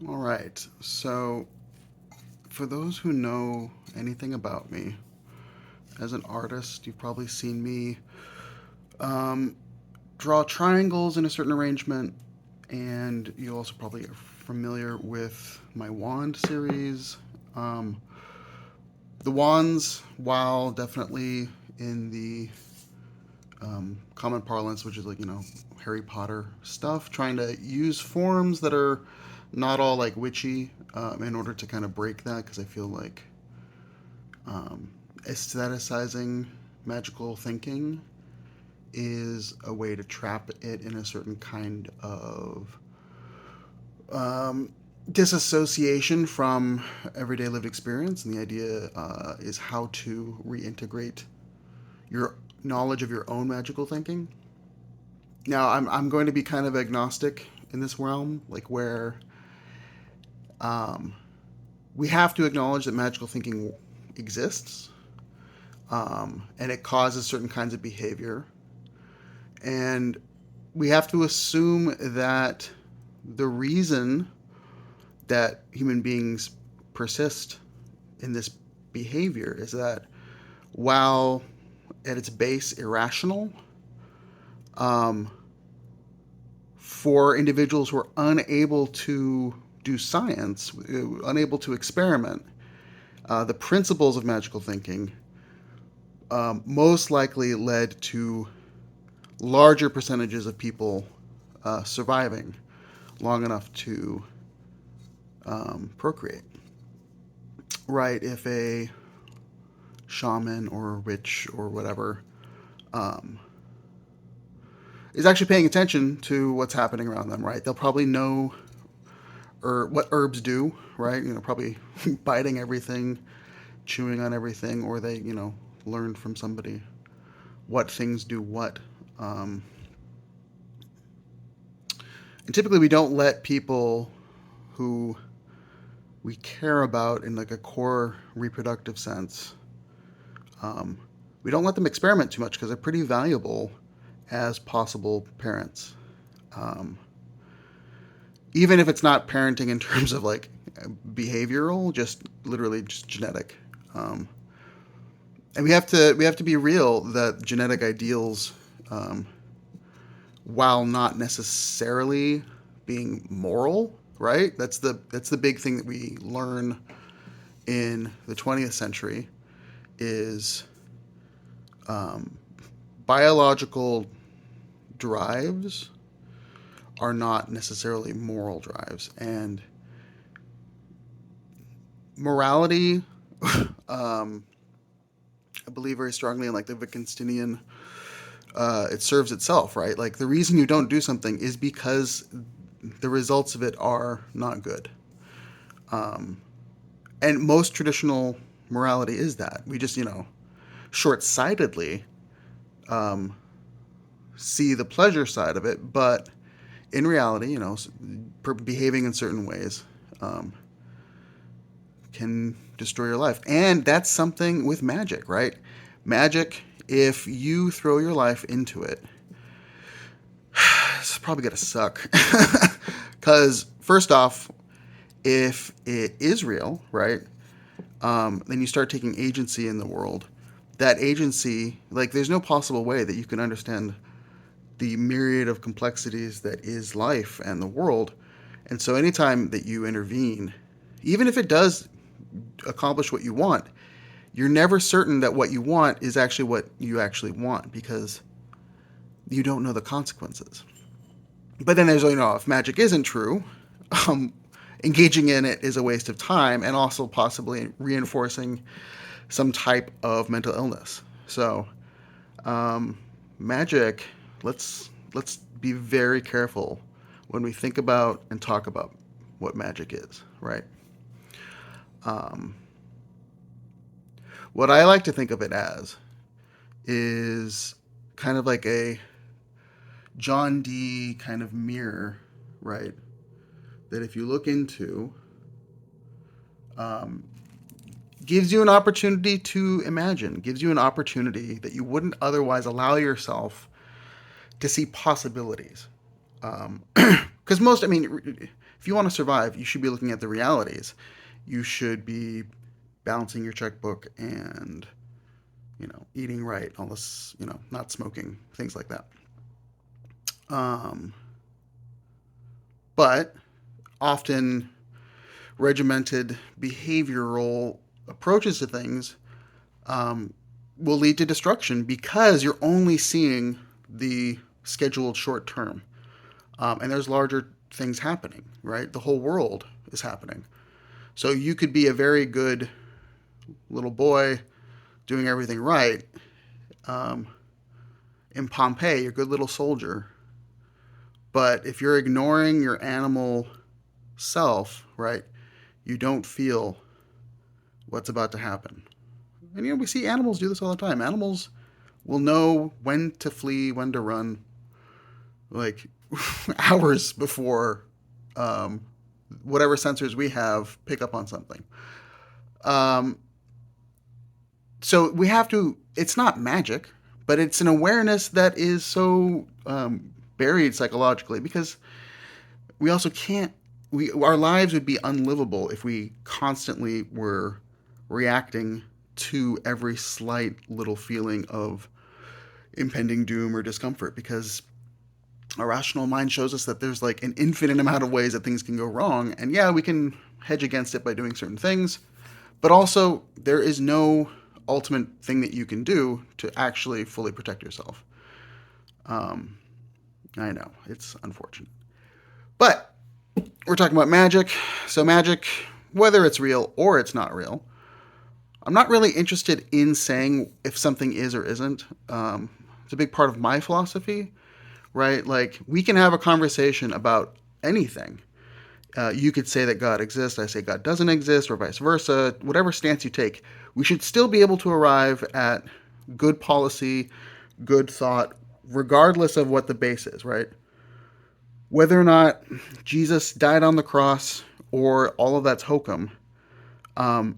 All right. So, for those who know anything about me, as an artist, you've probably seen me um, draw triangles in a certain arrangement, and you also probably are familiar with my wand series. Um, the wands, while definitely in the common parlance, which is like, Harry Potter stuff, trying to use forms that are not all like witchy in order to kind of break that, because I feel like aestheticizing magical thinking is a way to trap it in a certain kind of disassociation from everyday lived experience. And the idea is how to reintegrate your knowledge of your own magical thinking. Now, I'm going to be kind of agnostic in this realm, like where um, we have to acknowledge that magical thinking exists, and it causes certain kinds of behavior. And we have to assume that the reason that human beings persist in this behavior is that while at its base irrational, um, for individuals who are unable to do science, unable to experiment, the principles of magical thinking most likely led to larger percentages of people surviving long enough to procreate. Right? If a shaman or a witch or whatever um, is actually paying attention to what's happening around them, right? They'll probably know what herbs do, right? Probably biting everything, chewing on everything, or they, learned from somebody what things do what. Um, and typically, we don't let people who we care about in like a core reproductive sense. Um, we don't let them experiment too much because they're pretty valuable as possible parents. Um, Even if it's not parenting in terms of like behavioral, just literally just genetic. Um, and we have to be real that genetic ideals, um, while not necessarily being moral, right? That's the big thing that we learn in the 20th century is um, biological drives are not necessarily moral drives, and morality. um, I believe very strongly in like the Wittgensteinian. It serves itself, right? Like the reason you don't do something is because the results of it are not good. Um, and most traditional morality is that we just, short-sightedly um, see the pleasure side of it, but in reality, behaving in certain ways um, can destroy your life. And that's something with magic, right? Magic, if you throw your life into it, it's probably going to suck. Because, first off, if it is real, right, then you start taking agency in the world. That agency, like, there's no possible way that you can understand the myriad of complexities that is life and the world. And so, anytime that you intervene, even if it does accomplish what you want, you're never certain that what you want is actually what you actually want because you don't know the consequences. But then there's, if magic isn't true, um, engaging in it is a waste of time and also possibly reinforcing some type of mental illness. So, um, magic, let's be very careful when we think about and talk about what magic is, right? Um, what I like to think of it as is kind of like a John Dee kind of mirror, right? That if you look into, um, gives you an opportunity to imagine, gives you an opportunity that you wouldn't otherwise allow yourself to see possibilities. Because most, I mean, if you want to survive, you should be looking at the realities. You should be balancing your checkbook and, eating right, all this, not smoking, things like that. Um, but often regimented behavioral approaches to things um, will lead to destruction because you're only seeing the scheduled short term. And there's larger things happening, right? The whole world is happening. So you could be a very good little boy doing everything right um, in Pompeii, you're a good little soldier. But if you're ignoring your animal self, right, you don't feel what's about to happen. And we see animals do this all the time. Animals will know when to flee, when to run, like hours before whatever sensors we have pick up on something. Um, so we have to. It's not magic, but it's an awareness that is so buried psychologically because we also can't. Our lives would be unlivable if we constantly were reacting to every slight little feeling of impending doom or discomfort because our rational mind shows us that there's like an infinite amount of ways that things can go wrong. And yeah, we can hedge against it by doing certain things, but also there is no ultimate thing that you can do to actually fully protect yourself. Um, I know, it's unfortunate. But we're talking about magic. So, magic, whether it's real or it's not real, I'm not really interested in saying if something is or isn't. It's a big part of my philosophy, right? Like, we can have a conversation about anything. You could say that God exists, I say God doesn't exist, or vice versa. Whatever stance you take, we should still be able to arrive at good policy, good thought, regardless of what the base is, right? Whether or not Jesus died on the cross or all of that's hokum,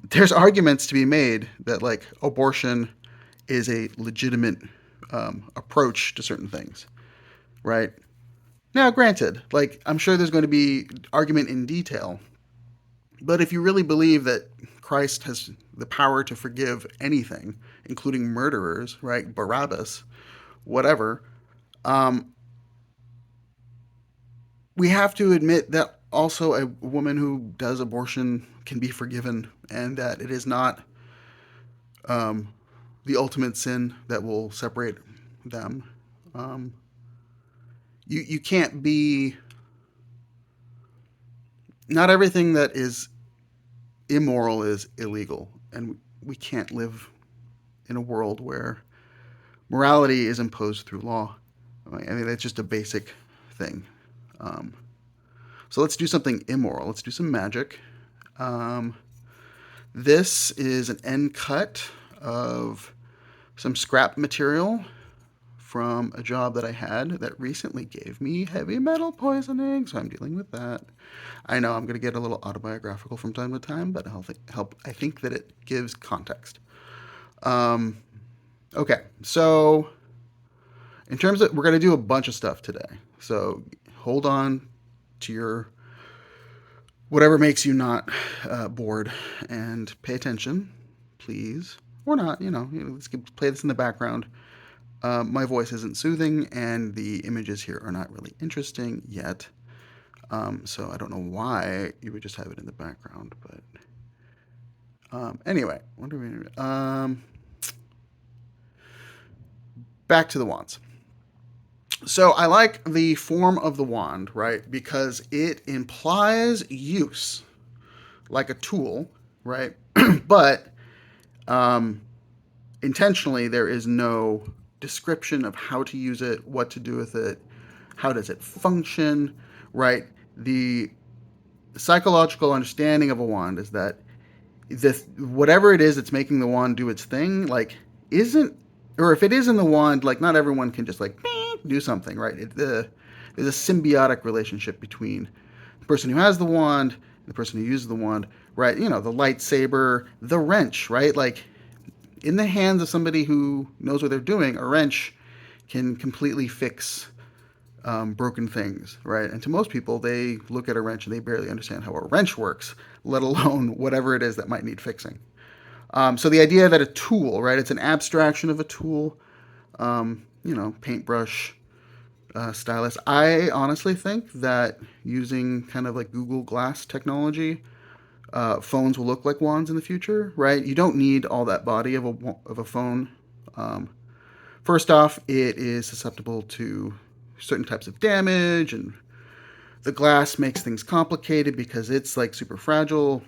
there's arguments to be made that like abortion is a legitimate approach to certain things, right? Now, granted, like I'm sure there's going to be argument in detail, but if you really believe that Christ has the power to forgive anything, including murderers, right? Barabbas, whatever, um, we have to admit that also a woman who does abortion can be forgiven and that it is not um, the ultimate sin that will separate them. Um, you can't be. Not everything that is immoral is illegal, and we can't live in a world where morality is imposed through law. I mean, that's just a basic thing. Um, so let's do something immoral. Let's do some magic. Um, this is an end cut of some scrap material from a job that I had that recently gave me heavy metal poisoning, so I'm dealing with that. I know I'm going to get a little autobiographical from time to time, but I think that it gives context. Um, okay, so in terms of, we're going to do a bunch of stuff today. So hold on to your whatever makes you not bored and pay attention, please, or not. Let's play this in the background. My voice isn't soothing, and the images here are not really interesting yet. So I don't know why you would just have it in the background, but anyway, what do we? Back to the wands. So I like the form of the wand, right? Because it implies use, like a tool, right? But intentionally, there is no description of how to use it, what to do with it, how does it function, right? The psychological understanding of a wand is that whatever it is that's making the wand do its thing, like isn't, or if it is in the wand, like not everyone can just like do something, right? There's a symbiotic relationship between the person who has the wand, the person who uses the wand, right? The lightsaber, the wrench, right? Like in the hands of somebody who knows what they're doing, a wrench can completely fix broken things, right? And to most people, they look at a wrench and they barely understand how a wrench works, let alone whatever it is that might need fixing. So the idea that a tool, right, it's an abstraction of a tool, paintbrush, stylus. I honestly think that using kind of like Google Glass technology, phones will look like wands in the future, right? You don't need all that body of a phone. Um, First off, it is susceptible to certain types of damage, and the glass makes things complicated because it's like super fragile,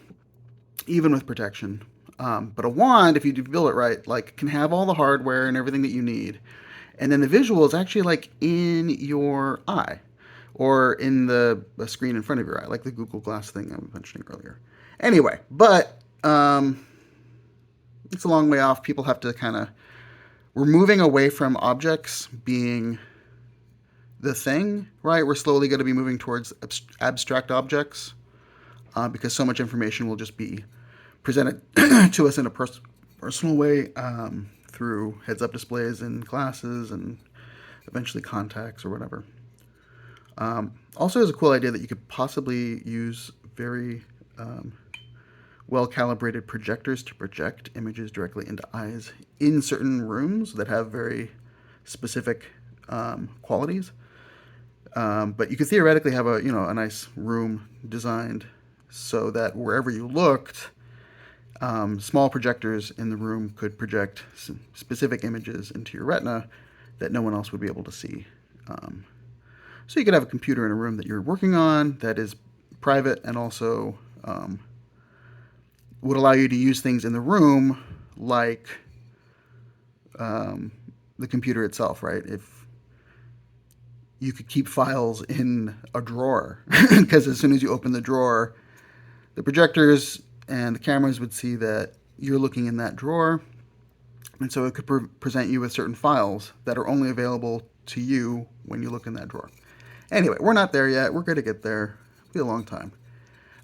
even with protection. But a wand, if you build it right, like can have all the hardware and everything that you need, and then the visual is actually like in your eye or in the screen in front of your eye, like the Google Glass thing I was mentioning earlier. Anyway, but it's a long way off. People have to kind of, we're moving away from objects being the thing, right? We're slowly going to be moving towards abstract objects because so much information will just be presented to us in a personal way through heads-up displays in classes and eventually contacts or whatever. Also, there's a cool idea that you could possibly use very well-calibrated projectors to project images directly into eyes in certain rooms that have very specific qualities. But you could theoretically have a nice room designed so that wherever you looked, small projectors in the room could project specific images into your retina that no one else would be able to see. So you could have a computer in a room that you're working on that is private and also would allow you to use things in the room like the computer itself, right? If you could keep files in a drawer because as soon as you open the drawer, the projectors and the cameras would see that you're looking in that drawer. And so it could present you with certain files that are only available to you when you look in that drawer. Anyway, we're not there yet. We're going to get there. It'll be a long time.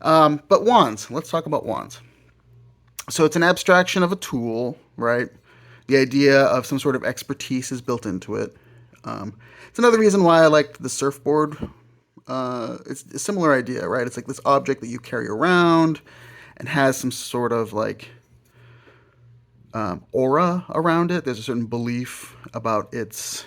But wands. Let's talk about wands. So it's an abstraction of a tool, right? The idea of some sort of expertise is built into it. It's another reason why I like the surfboard. It's a similar idea, right? It's like this object that you carry around and has some sort of like aura around it. There's a certain belief about its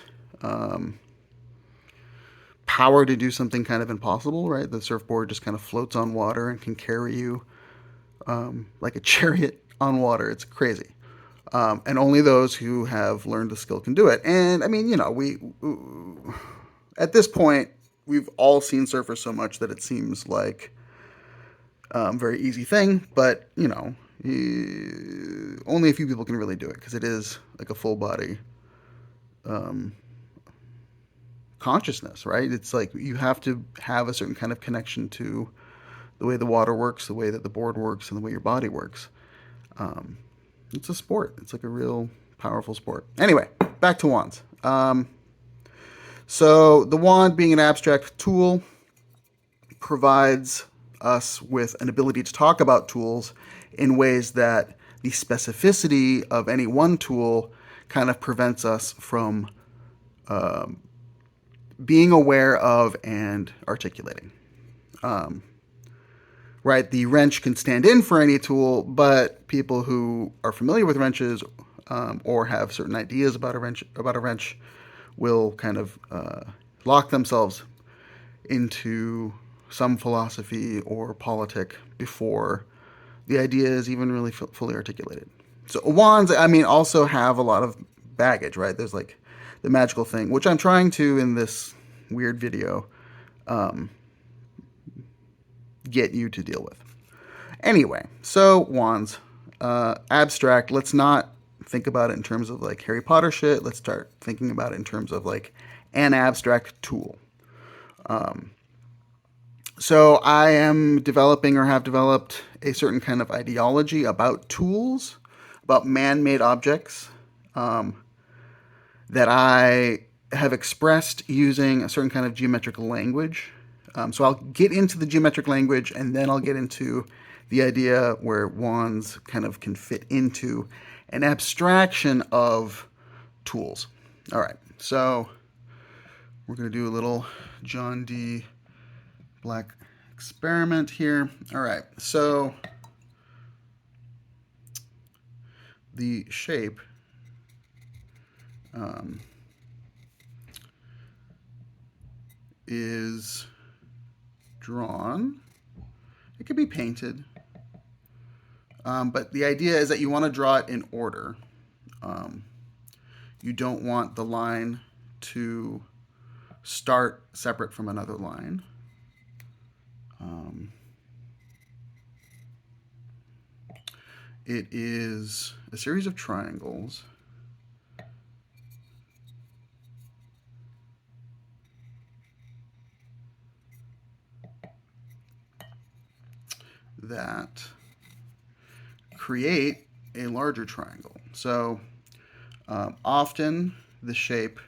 power to do something kind of impossible, right? The surfboard just kind of floats on water and can carry you like a chariot on water. It's crazy. And only those who have learned the skill can do it. And I mean, we at this point, we've all seen surfers so much that it seems like a very easy thing. But, only a few people can really do it because it is like a full body consciousness, right? It's like you have to have a certain kind of connection to the way the water works, the way that the board works, and the way your body works. It's a sport. It's like a real powerful sport. Anyway, back to wands. So the wand, being an abstract tool, provides us with an ability to talk about tools in ways that the specificity of any one tool kind of prevents us from being aware of and articulating. Right, the wrench can stand in for any tool, but people who are familiar with wrenches or have certain ideas about a wrench will kind of lock themselves into some philosophy or politic before the idea is even really fully articulated. So wands, I mean, also have a lot of baggage, right? There's like the magical thing, which I'm trying to, in this weird video, get you to deal with. Anyway, so wands, abstract. Let's not think about it in terms of like Harry Potter shit. Let's start thinking about it in terms of like an abstract tool. So I am developing or have developed a certain kind of ideology about tools, about man-made objects that I have expressed using a certain kind of geometric language. So I'll get into the geometric language and then I'll get into the idea where wands kind of can fit into an abstraction of tools. All right, so We're going to do a little John D. Black experiment here. All right, so the shape um, is drawn. It could be painted, but the idea is that you want to draw it in order. Um, you don't want the line to start separate from another line. It is a series of triangles that create a larger triangle. So often the shape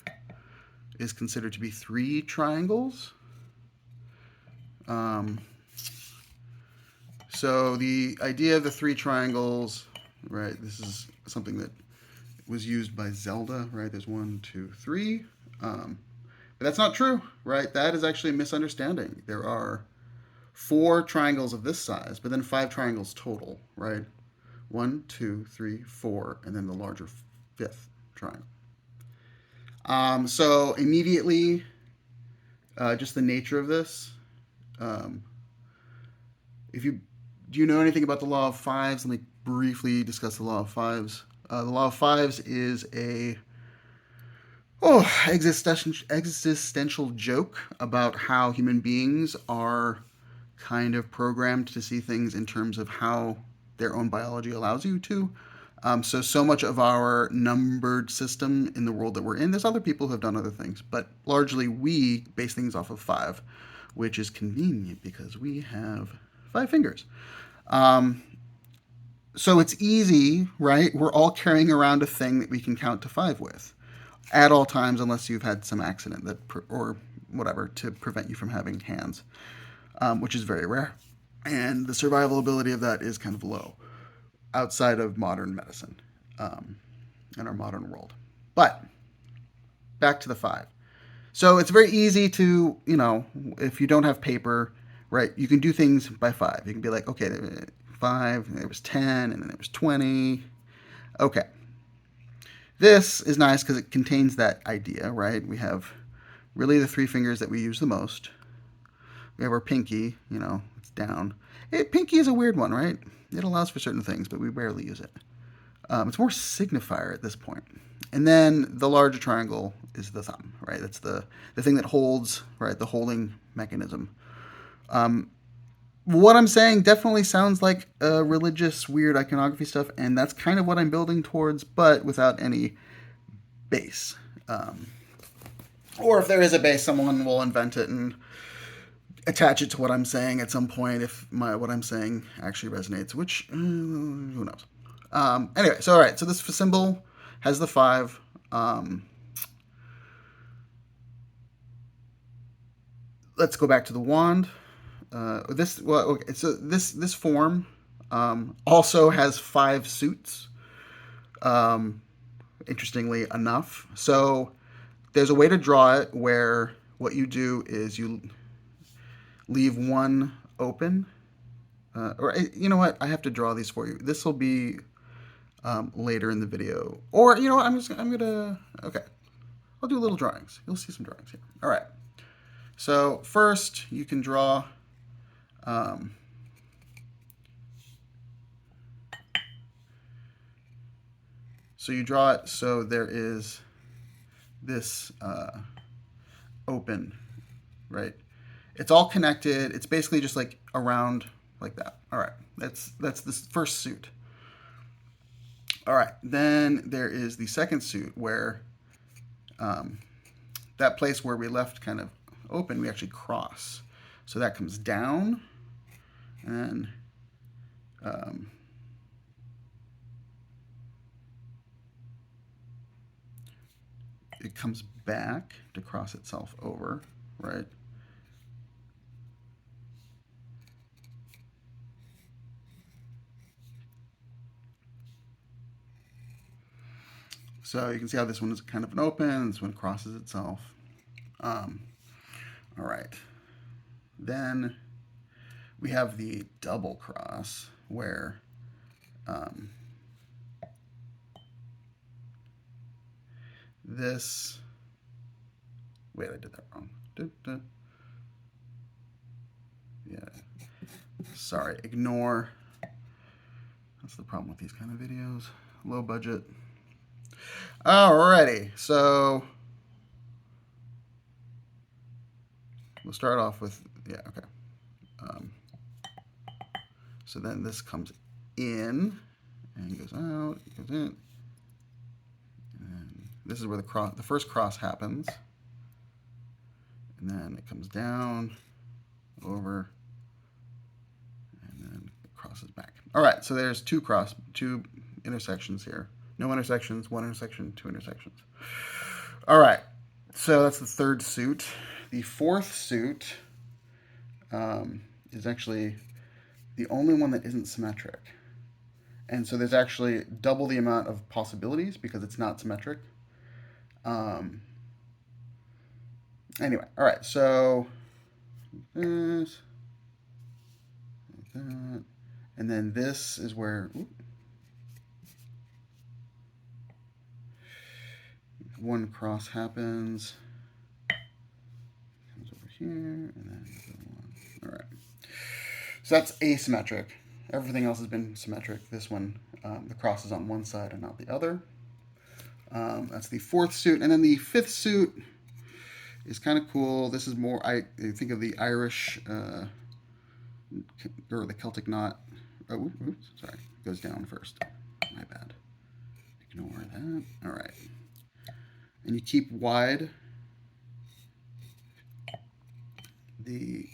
is considered to be 3 triangles. So the idea of the 3 triangles, right? This is something that was used by Zelda, right? There's 1, 2, 3. But that's not true, right? That is actually a misunderstanding. There are 4 triangles of this size, but then 5 triangles total, right? 1, 2, 3, 4, and then the larger 5th triangle. So immediately, just the nature of this. If you do you know anything about the law of fives? Let me briefly discuss the law of fives. The law of fives is a existential joke about how human beings are kind of programmed to see things in terms of how their own biology allows you to. So much of our numbered system in the world that we're in, there's other people who have done other things, but largely we base things off of 5, which is convenient because we have 5 fingers. So it's easy, right? We're all carrying around a thing that we can count to 5 with at all times, unless you've had some accident that or whatever to prevent you from having hands, which is very rare. And the survival ability of that is kind of low outside of modern medicine in our modern world. But back to the 5. So it's very easy to, if you don't have paper, right, you can do things by 5. You can be like, okay, 5, and there was 10, and then there was 20. Okay. This is nice because it contains that idea, right? We have really the 3 fingers that we use the most. We have our pinky, it's down. Pinky is a weird one, right? It allows for certain things, but we rarely use it. It's more signifier at this point. And then the larger triangle is the thumb, right? That's the thing that holds, right? The holding mechanism. What I'm saying definitely sounds like religious, weird iconography stuff, and that's kind of what I'm building towards, but without any base. Or if there is a base, someone will invent it and attach it to what I'm saying at some point if what I'm saying actually resonates, which, who knows. Anyway, so all right, so this symbol has the 5. Let's go back to the wand. This form also has 5 suits. Interestingly enough, so there's a way to draw it where what you do is you leave one open. Or you know what? I have to draw these for you. This will be later in the video. Or you know what? Okay. I'll do little drawings. You'll see some drawings here. All right. So first, you can draw. So you draw it so there is this open, right? It's all connected. It's basically just like around like that. All right. That's this first suit. All right. Then there is the second suit where that place where we left kind of open, we actually cross. So that comes down and it comes back to cross itself over, right? So you can see how this one is kind of an open, this one crosses itself. All right. Then we have the double cross where this. Wait, I did that wrong. Yeah. Sorry, ignore. That's the problem with these kind of videos. Low budget. Alrighty, so we'll start off with, yeah, okay. So then this comes in and goes out, goes in. And this is where the first cross happens. And then it comes down, over, and then it crosses back. All right, so there's two intersections here. No intersections, one intersection, two intersections. All right, so that's the third suit. The fourth suit is actually the only one that isn't symmetric. And so there's actually double the amount of possibilities because it's not symmetric. Anyway, all right, so this, that, and then this is where one cross happens. Comes over here, and then all right. So that's asymmetric. Everything else has been symmetric. This one, the cross is on one side and not the other. That's the fourth suit, and then the fifth suit is kind of cool. This is more, I think of the Irish or the Celtic knot. Oh, oops, sorry, it goes down first. My bad. Ignore that. All right, and you keep wide the.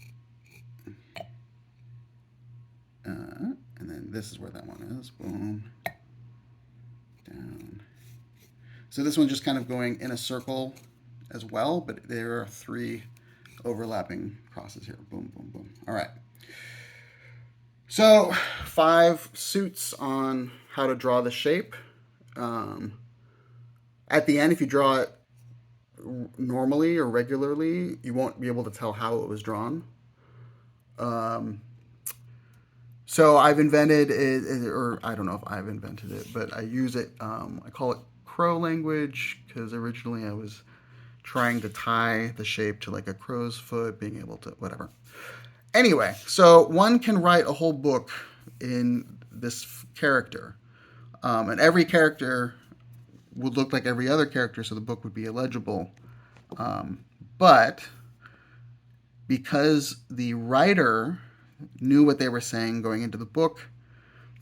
And then this is where that one is. Boom. Down. So this one's just kind of going in a circle as well, but there are three overlapping crosses here. Boom, boom, boom. All right. So 5 suits on how to draw the shape. At the end, if you draw it normally or regularly, you won't be able to tell how it was drawn. So I've invented it, or I don't know if I've invented it, but I use it. I call it crow language because originally I was trying to tie the shape to like a crow's foot, being able to whatever. Anyway, so one can write a whole book in this character, and every character would look like every other character, so the book would be illegible. But because the writer knew what they were saying going into the book,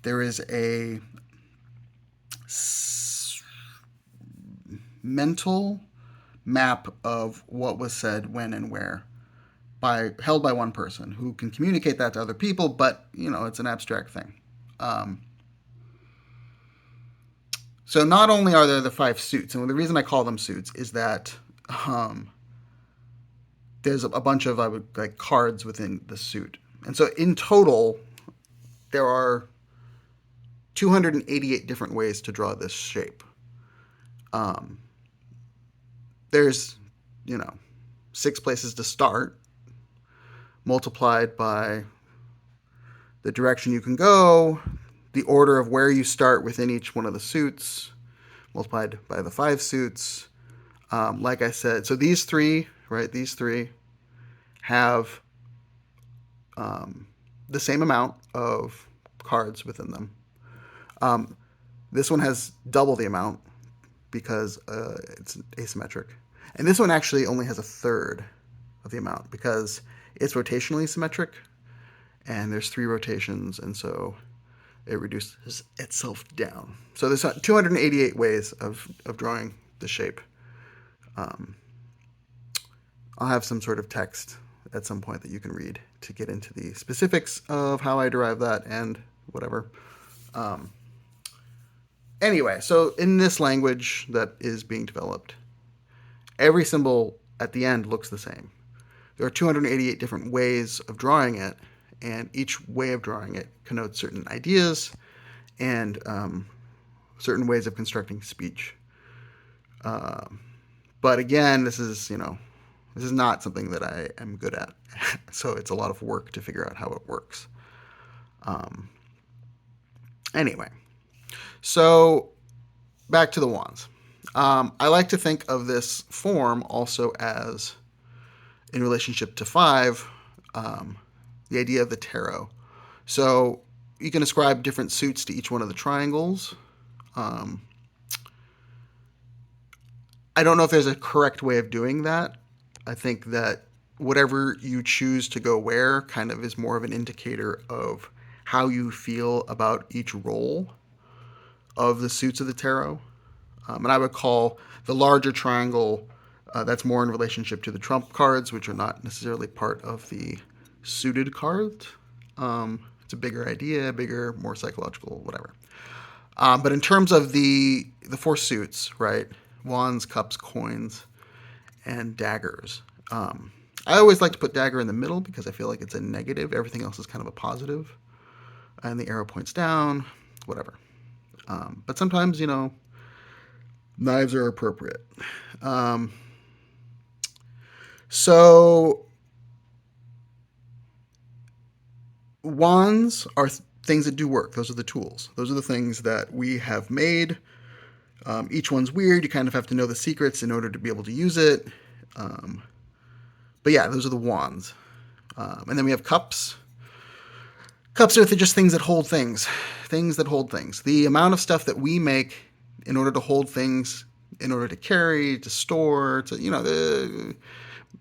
there is a mental map of what was said when and where held by one person who can communicate that to other people, but it's an abstract thing. So not only are there the 5 suits, and the reason I call them suits is that there's a bunch of cards within the suit. And so in total, there are 288 different ways to draw this shape. There's, 6 places to start, multiplied by the direction you can go, the order of where you start within each one of the suits, multiplied by the 5 suits. Like I said, so these three have the same amount of cards within them. This one has double the amount because it's asymmetric. And this one actually only has a third of the amount because it's rotationally symmetric and there's 3 rotations, and so it reduces itself down. So there's 288 ways of drawing the shape. I'll have some sort of text at some point that you can read to get into the specifics of how I derive that and whatever. Anyway, so in this language that is being developed, every symbol at the end looks the same. There are 288 different ways of drawing it, and each way of drawing it connotes certain ideas and certain ways of constructing speech. But again, this is, This is not something that I am good at. So it's a lot of work to figure out how it works. Um, anyway, so back to the wands. I like to think of this form also as, in relationship to five, um, the idea of the tarot. So you can ascribe different suits to each one of the triangles. Um, I don't know if there's a correct way of doing that. I think that whatever you choose to go where kind of is more of an indicator of how you feel about each role of the suits of the tarot. And I would call the larger triangle, that's more in relationship to the trump cards, which are not necessarily part of the suited cards. It's a bigger idea, bigger, more psychological, whatever. But in terms of the four suits, right? Wands, cups, coins, and daggers. I always like to put dagger in the middle because I feel like it's a negative. Everything else is kind of a positive. And the arrow points down, whatever. But sometimes, knives are appropriate. Um, so wands are things that do work. Those are the tools. Those are the things that we have made. Each one's weird. You kind of have to know the secrets in order to be able to use it. Um, but yeah, those are the wands. And then we have cups. Cups are just things that hold things. Things that hold things. The amount of stuff that we make in order to hold things, in order to carry, to store, to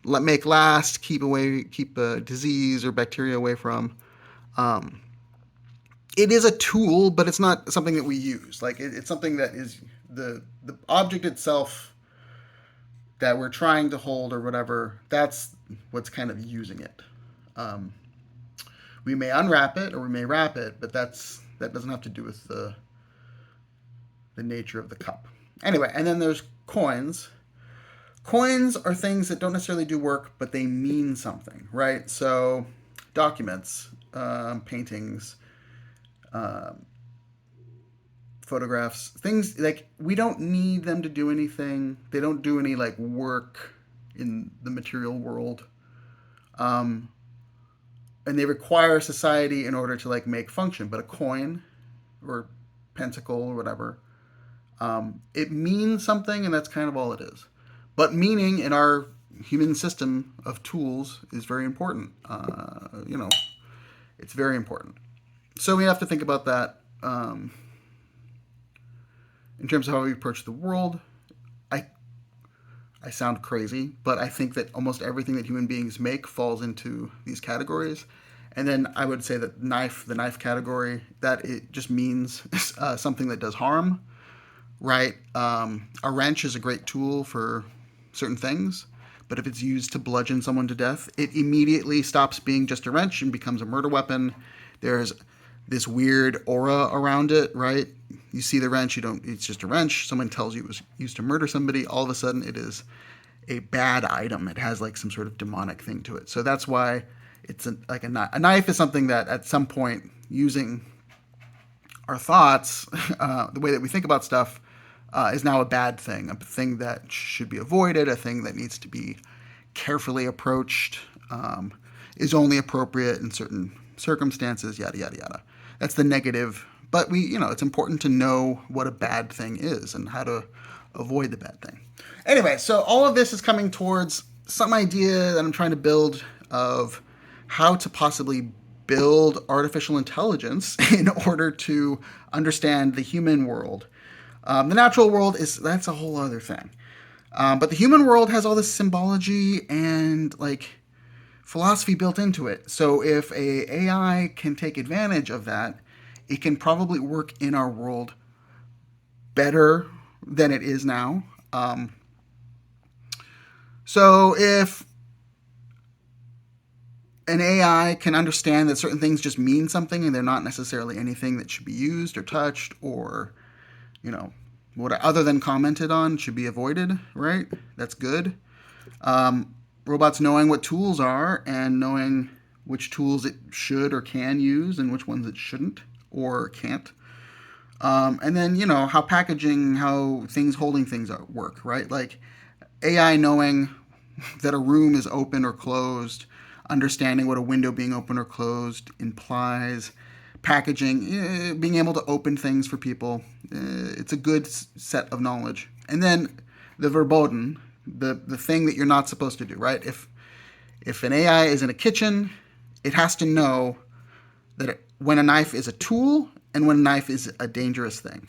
make last, keep disease or bacteria away from. Um, it is a tool, but it's not something that we use. Like it's something that is the object itself that we're trying to hold or whatever. That's what's kind of using it. Um, we may unwrap it or we may wrap it, but that doesn't have to do with the nature of the cup. Anyway, and then there's coins. Coins are things that don't necessarily do work, but they mean something, right? So documents, paintings, um, photographs, things like we don't need them to do anything. They don't do any like work in the material world. Um, and they require society in order to like make function. But a coin or pentacle or whatever, it means something, and that's kind of all it is. But meaning in our human system of tools is very important. It's very important. So we have to think about that in terms of how we approach the world. I I sound crazy, but I think that almost everything that human beings make falls into these categories. And then I would say that the knife category, that it just means something that does harm, right? A wrench is a great tool for certain things, but if it's used to bludgeon someone to death, it immediately stops being just a wrench and becomes a murder weapon. There's this weird aura around it, right? You see the wrench, it's just a wrench. Someone tells you it was used to murder somebody. All of a sudden, it is a bad item. It has like some sort of demonic thing to it. So that's why it's like a knife. A knife is something that at some point, using our thoughts, the way that we think about stuff, is now a bad thing, a thing that should be avoided, a thing that needs to be carefully approached, is only appropriate in certain circumstances, yada, yada, yada. That's the negative. But it's important to know what a bad thing is and how to avoid the bad thing. Anyway, so all of this is coming towards some idea that I'm trying to build of how to possibly build artificial intelligence in order to understand the human world. The natural world that's a whole other thing. But the human world has all this symbology and like philosophy built into it. So if a AI can take advantage of that, it can probably work in our world better than it is now. So if an AI can understand that certain things just mean something and they're not necessarily anything that should be used or touched or, what other than commented on should be avoided, right? That's good. Robots knowing what tools are and knowing which tools it should or can use and which ones it shouldn't or can't. And then, how holding things work, right? Like AI knowing that a room is open or closed, understanding what a window being open or closed implies, packaging, being able to open things for people. It's a good set of knowledge. And then the verboten, the thing that you're not supposed to do, right? If an AI is in a kitchen, it has to know that when a knife is a tool and when a knife is a dangerous thing.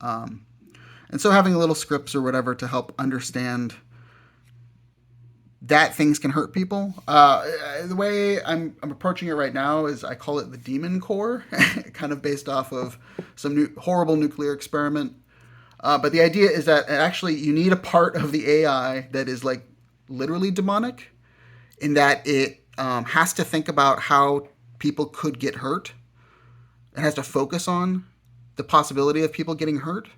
And so having little scripts or whatever to help understand that things can hurt people. The way I'm approaching it right now is I call it the demon core, kind of based off of some horrible nuclear experiment. But the idea is that actually you need a part of the AI that is like literally demonic, in that it has to think about how people could get hurt. It has to focus on the possibility of people getting hurt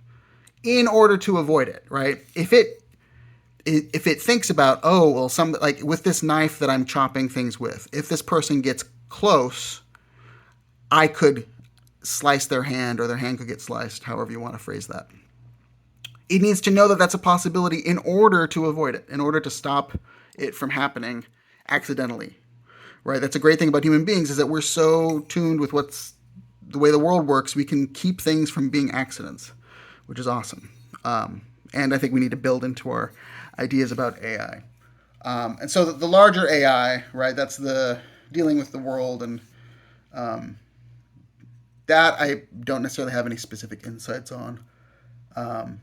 in order to avoid it, right? If it thinks about, oh, well, some, like with this knife that I'm chopping things with, if this person gets close, I could slice their hand, or their hand could get sliced, however you want to phrase that. It needs to know that that's a possibility in order to avoid it, in order to stop it from happening accidentally, right? That's a great thing about human beings, is that we're so tuned with what's the way the world works, we can keep things from being accidents, which is awesome. And I think we need to build into our ideas about AI. And so the larger AI, right? That's the dealing with the world, and that I don't necessarily have any specific insights on. But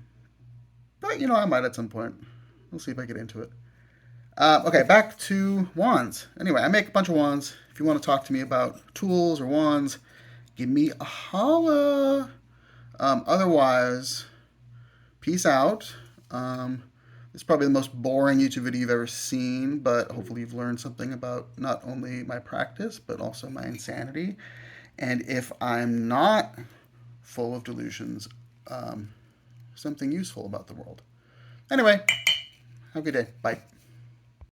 I might at some point. We'll see if I get into it. Okay, back to wands. Anyway, I make a bunch of wands. If you want to talk to me about tools or wands, give me a holla. Otherwise, peace out. This is probably the most boring YouTube video you've ever seen, but hopefully you've learned something about not only my practice, but also my insanity. And if I'm not full of delusions, something useful about the world. Anyway, have a good day. Bye.